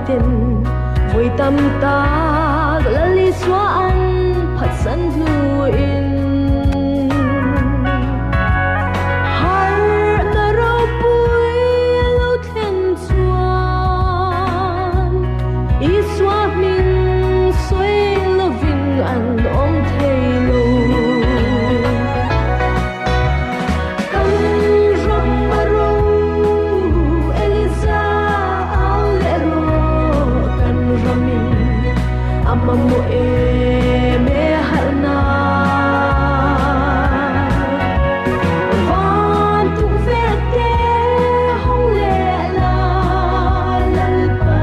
tin vui tâm ta là lý xóa ăn phật sân lưu in har na rau bui lâu thiên chuan ý xóa mình xoay lâu vinh ăn ôm thầy lâu mamu me harna van tu verte hong le la lalpa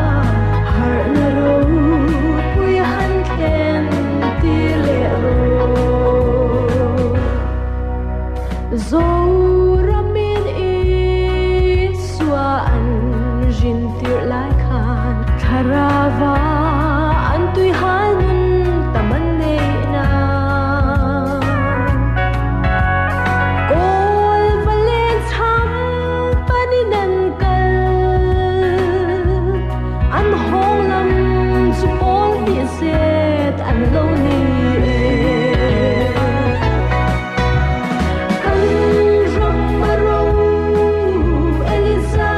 harna ro pui han ken ti le ro zo ramin e swa an jin tir lai khan kharava tui hanun tamanne na kol valen cham paninan kal an hong lam supol ti set an lo ni kan ram maro eliza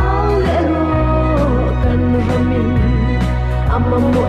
au le ro kan ramin amamu